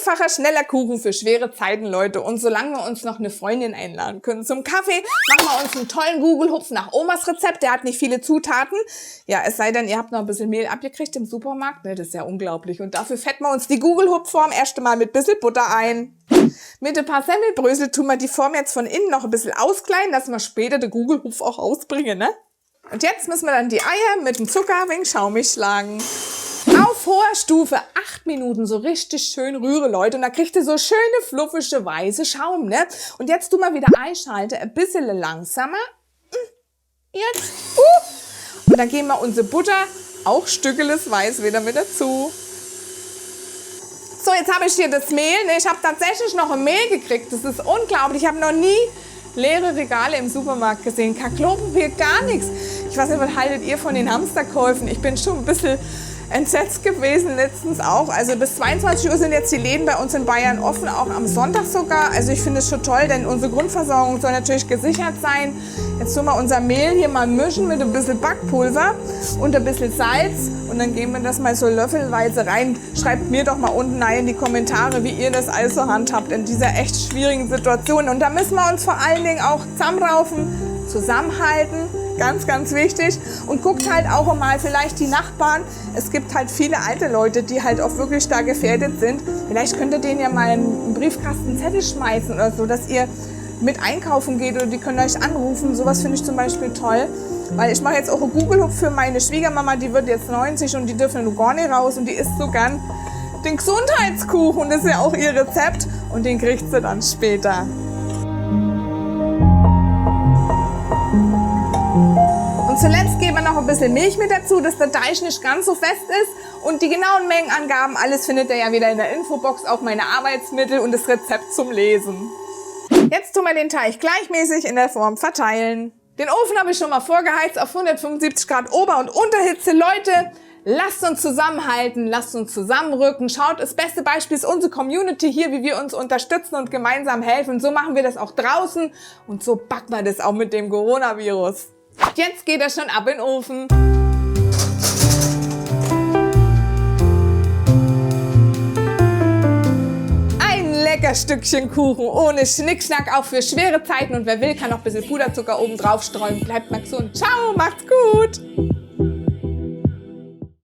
einfacher, schneller Kuchen für schwere Zeiten, Leute. Und solange wir uns noch eine Freundin einladen können zum Kaffee, machen wir uns einen tollen Google-Hupf nach Omas Rezept. Der hat nicht viele Zutaten. Ja, es sei denn, ihr habt noch ein bisschen Mehl abgekriegt im Supermarkt. Ne, das ist ja unglaublich. Und dafür fetten wir uns die Google-Hupfform erst einmal mit ein bisschen Butter ein. Mit ein paar Semmelbrösel tun wir die Form jetzt von innen noch ein bisschen auskleiden, dass wir später den Google-Hupf auch ausbringen, ne? Und jetzt müssen wir dann die Eier mit dem Zucker wegen schaumig schlagen. Auf hoher Stufe 8 Minuten so richtig schön rühren, Leute. Und da kriegt ihr so schöne, fluffige, weiße Schaum, ne? Und jetzt tun wir wieder einschalten, ein bisschen langsamer. Jetzt. Und dann geben wir unsere Butter, auch stückeles Weiß, wieder mit dazu. So, jetzt habe ich hier das Mehl. Ne, ich habe tatsächlich noch ein Mehl gekriegt. Das ist unglaublich. Ich habe noch nie leere Regale im Supermarkt gesehen. Kein Klopapier, gar nichts. Ich weiß nicht, was haltet ihr von den Hamsterkäufen? Ich bin schon ein bisschen entsetzt gewesen letztens auch. Also bis 22 Uhr sind jetzt die Läden bei uns in Bayern offen, auch am Sonntag sogar. Also ich finde es schon toll, denn unsere Grundversorgung soll natürlich gesichert sein. Jetzt tun wir unser Mehl hier mal mischen mit ein bisschen Backpulver und ein bisschen Salz. Und dann geben wir das mal so löffelweise rein. Schreibt mir doch mal unten rein in die Kommentare, wie ihr das alles so handhabt in dieser echt schwierigen Situation. Und da müssen wir uns vor allen Dingen auch zusammenraufen, zusammenhalten. Ganz, ganz wichtig. Und guckt halt auch mal vielleicht die Nachbarn. Es gibt halt viele alte Leute, die halt auch wirklich da gefährdet sind. Vielleicht könnt ihr denen ja mal einen Briefkasten Zettel schmeißen oder so, dass ihr mit einkaufen geht oder die können euch anrufen. Sowas finde ich zum Beispiel toll. Weil ich mache jetzt auch einen Google-Hupf für meine Schwiegermama, die wird jetzt 90 und die dürfen nur gar nicht raus und die isst so gern den Gesundheitskuchen. Das ist ja auch ihr Rezept und den kriegt sie dann später. Und zuletzt geben wir noch ein bisschen Milch mit dazu, dass der Teig nicht ganz so fest ist. Und die genauen Mengenangaben, alles findet ihr ja wieder in der Infobox, auch meine Arbeitsmittel und das Rezept zum Lesen. Jetzt tun wir den Teig gleichmäßig in der Form verteilen. Den Ofen habe ich schon mal vorgeheizt auf 175 Grad Ober- und Unterhitze. Leute, lasst uns zusammenhalten, lasst uns zusammenrücken. Schaut, das beste Beispiel ist unsere Community hier, wie wir uns unterstützen und gemeinsam helfen. So machen wir das auch draußen und so backen wir das auch mit dem Coronavirus. Jetzt geht er schon ab in den Ofen. Ein lecker Stückchen Kuchen ohne Schnickschnack, auch für schwere Zeiten. Und wer will, kann noch ein bisschen Puderzucker oben drauf streuen. Bleibt mal gesund. Ciao, macht's gut.